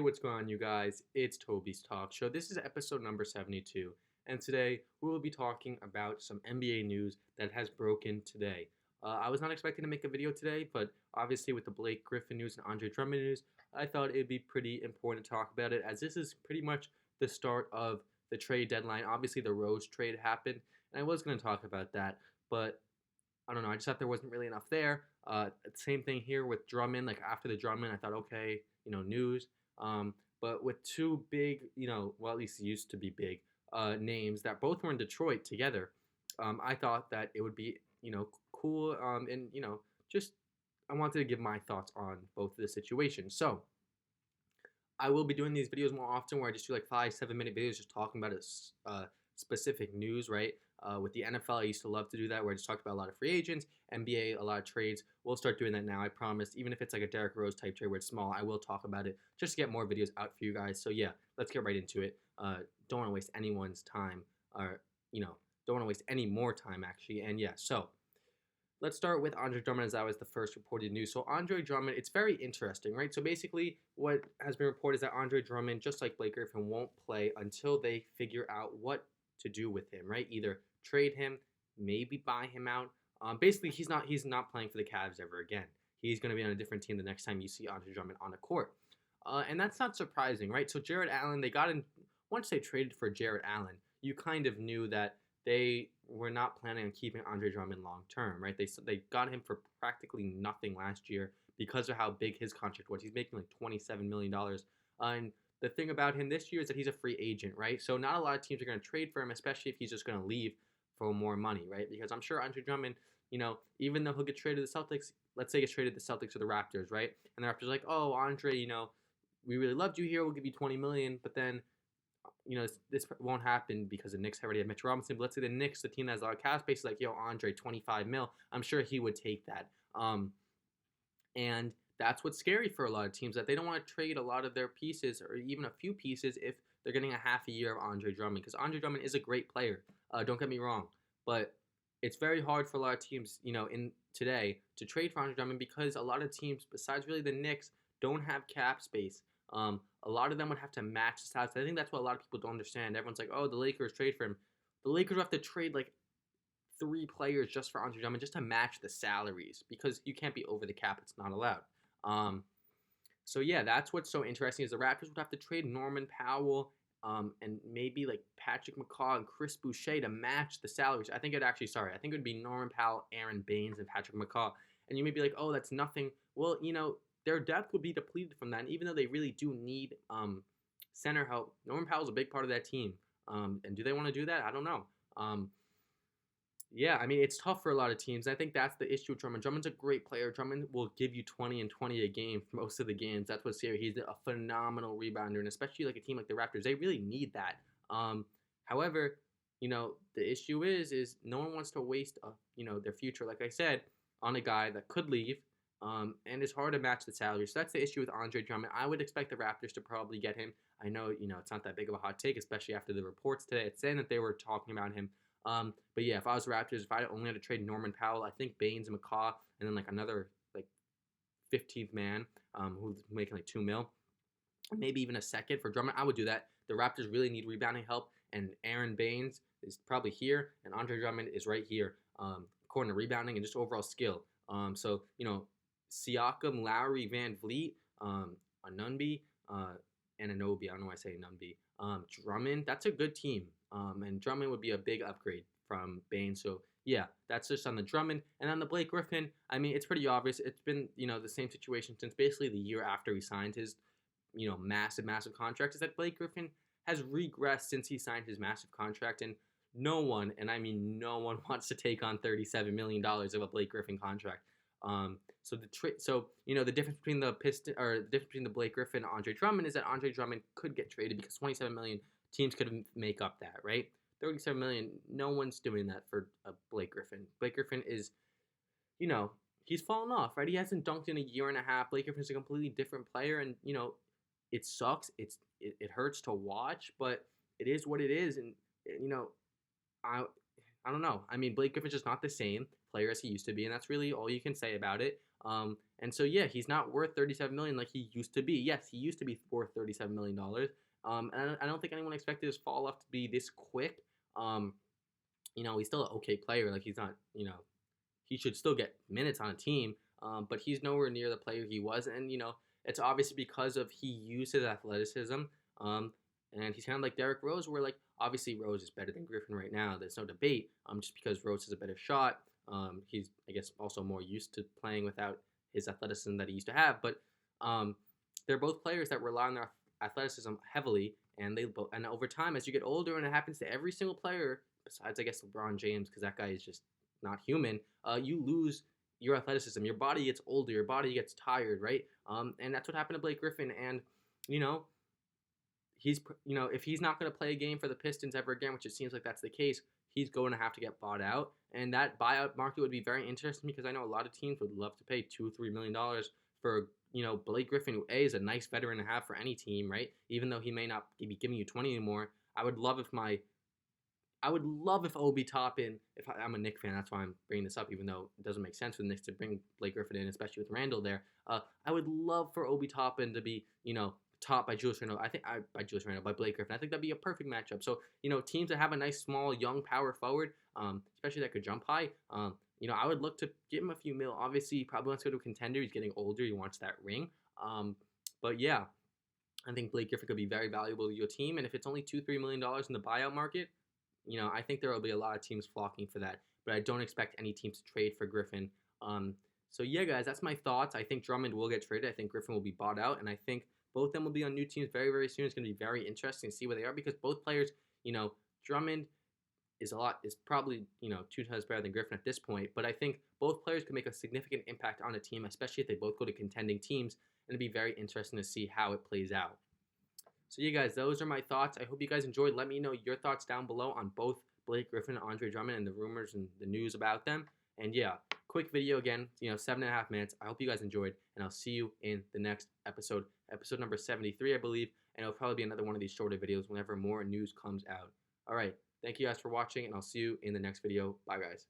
What's going on, you guys? It's Tobey's Talk Show. This is episode number 72, and today we will be talking about some NBA news that has broken today. I was not expecting to make a video today, but obviously with the Blake Griffin news and Andre Drummond news, I thought it'd be pretty important to talk about it, as this is pretty much the start of the trade deadline. Obviously, the Rose trade happened, and I was going to talk about that, but I don't know. I just thought there wasn't really enough there. Same thing here with Drummond. Like after the Drummond, I thought, okay, news. But with two big, well, at least used to be big names that both were in Detroit together, I thought that it would be, cool. And just I wanted to give my thoughts on both of the situations. So I will be doing these videos more often, where I just do like 5-7 minute videos just talking about a specific news, right? With the NFL, I used to love to do that, where I just talked about a lot of free agents, NBA, a lot of trades. We'll start doing that now, I promise. Even if it's like a Derrick Rose type trade where it's small, I will talk about it just to get more videos out for you guys. So yeah, let's get right into it. Don't want to waste anyone's time, or don't want to waste any more time actually. And yeah, so let's start with Andre Drummond, as that was the first reported news. So Andre Drummond, it's very interesting, right? So basically what has been reported is that Andre Drummond, just like Blake Griffin, won't play until they figure out what to do with him, right? Either trade him, maybe buy him out. Basically, he's not playing for the Cavs ever again. He's going to be on a different team the next time you see Andre Drummond on a court. And that's not surprising, right? So Jarrett Allen, they got in, once they traded for Jarrett Allen, you kind of knew that they were not planning on keeping Andre Drummond long term, right? They got him for practically nothing last year because of how big his contract was. He's making like $27 million. And the thing about him this year is that he's a free agent, right? So not a lot of teams are going to trade for him, especially if he's just going to leave for more money, right? Because I'm sure Andre Drummond, even though he'll get traded to the Celtics, let's say he gets traded to the Celtics or the Raptors, right? And the Raptors are like, oh, Andre, we really loved you here. We'll give you $20 million. But then, this won't happen because the Knicks already have Mitchell Robinson. But let's say the Knicks, the team that has a lot of cap space, is like, yo, Andre, 25 mil. I'm sure he would take that. And that's what's scary for a lot of teams, that they don't want to trade a lot of their pieces or even a few pieces if they're getting a half a year of Andre Drummond. Because Andre Drummond is a great player. Don't get me wrong. But it's very hard for a lot of teams, in today to trade for Andre Drummond, because a lot of teams, besides really the Knicks, don't have cap space. A lot of them would have to match the salaries. I think that's what a lot of people don't understand. Everyone's like, oh, the Lakers trade for him. The Lakers would have to trade like 3 players just for Andre Drummond just to match the salaries, because you can't be over the cap. It's not allowed. So yeah, that's what's so interesting, is the Raptors would have to trade Norman Powell and maybe like Patrick McCaw and Chris Boucher to match the salaries. I think it would be Norman Powell, Aaron Baines, and Patrick McCaw. And you may be like, oh, that's nothing. Well, their depth would be depleted from that. And even though they really do need center help, Norman Powell's a big part of that team. And do they want to do that? I don't know. Yeah, I mean, it's tough for a lot of teams. I think that's the issue with Drummond. Drummond's a great player. Drummond will give you 20 and 20 a game for most of the games. That's what's here. He's a phenomenal rebounder, and especially like a team like the Raptors, they really need that. However, the issue is no one wants to waste, their future, like I said, on a guy that could leave, and it's hard to match the salary. So that's the issue with Andre Drummond. I would expect the Raptors to probably get him. I know, it's not that big of a hot take, especially after the reports today. It's saying that they were talking about him. But yeah, if I was the Raptors, if I only had to trade Norman Powell, I think Baines and McCaw, and then like another like 15th man, who's making like $2 million, maybe even a second for Drummond, I would do that. The Raptors really need rebounding help, and Aaron Baines is probably here, and Andre Drummond is right here, according to rebounding and just overall skill. So Siakam, Lowry, Van Vliet, Anunbi, Anunoby, I don't know why I say Anunbi, Drummond, that's a good team. And Drummond would be a big upgrade from Baines. So yeah, that's just on the Drummond. And on the Blake Griffin, I mean, it's pretty obvious. It's been, the same situation since basically the year after he signed his, massive contract, is that Blake Griffin has regressed since he signed his massive contract. And no one, and I mean no one, wants to take on $37 million of a Blake Griffin contract. So the difference between the difference between the Blake Griffin and Andre Drummond is that Andre Drummond could get traded, because $27 million teams could make up that, right? $37 million, no one's doing that for Blake Griffin. Blake Griffin is, he's fallen off, right? He hasn't dunked in a year and a half. Blake Griffin's a completely different player, and it sucks. It hurts to watch, but it is what it is. And I don't know. I mean, Blake Griffin's just not the same player as he used to be, and that's really all you can say about it. And so yeah, he's not worth 37 million like he used to be. Yes, he used to be worth 37 million dollars. And I don't think anyone expected his fall off to be this quick. Um, he's still an okay player. Like he's not, he should still get minutes on a team. But he's nowhere near the player he was, and it's obviously because of he used his athleticism. Um, and he's kind of like Derrick Rose, where like obviously Rose is better than Griffin right now. There's no debate. Just because Rose has a better shot. He's I guess also more used to playing without his athleticism that he used to have. But they're both players that rely on their athleticism heavily, and and over time as you get older, and it happens to every single player besides I guess LeBron James, because that guy is just not human. You lose your athleticism. Your body gets older. Your body gets tired, right? And that's what happened to Blake Griffin. And you know, he's if he's not going to play a game for the Pistons ever again, which it seems like that's the case, he's going to have to get bought out. And that buyout market would be very interesting because I know a lot of teams would love to pay $2-3 million for Blake Griffin, who is a nice veteran to have for any team, right? Even though he may not be giving you 20 anymore. I would love if Obi Toppin, if I'm a Knicks fan, that's why I'm bringing this up, even though it doesn't make sense for the Knicks to bring Blake Griffin in, especially with Randall there. I would love for Obi Toppin to be, topped by Julius Randle. By Blake Griffin. I think that'd be a perfect matchup. So, teams that have a nice, small, young power forward, especially that could jump high, I would look to give him a few mil. Obviously, he probably wants to go to a contender. He's getting older. He wants that ring. But yeah, I think Blake Griffin could be very valuable to your team. And if it's only $2-3 million in the buyout market, I think there will be a lot of teams flocking for that, but I don't expect any teams to trade for Griffin. So yeah, guys, that's my thoughts. I think Drummond will get traded. I think Griffin will be bought out, and I think both of them will be on new teams very, very soon. It's going to be very interesting to see where they are because both players, Drummond is probably 2 times better than Griffin at this point, but I think both players can make a significant impact on a team, especially if they both go to contending teams, and it'd be very interesting to see how it plays out. So yeah, guys, those are my thoughts. I hope you guys enjoyed. Let me know your thoughts down below on both Blake Griffin and Andre Drummond and the rumors and the news about them. And yeah, quick video again, 7.5 minutes. I hope you guys enjoyed, and I'll see you in the next episode number 73, I believe. And it'll probably be another one of these shorter videos whenever more news comes out. All right, thank you guys for watching, and I'll see you in the next video. Bye, guys.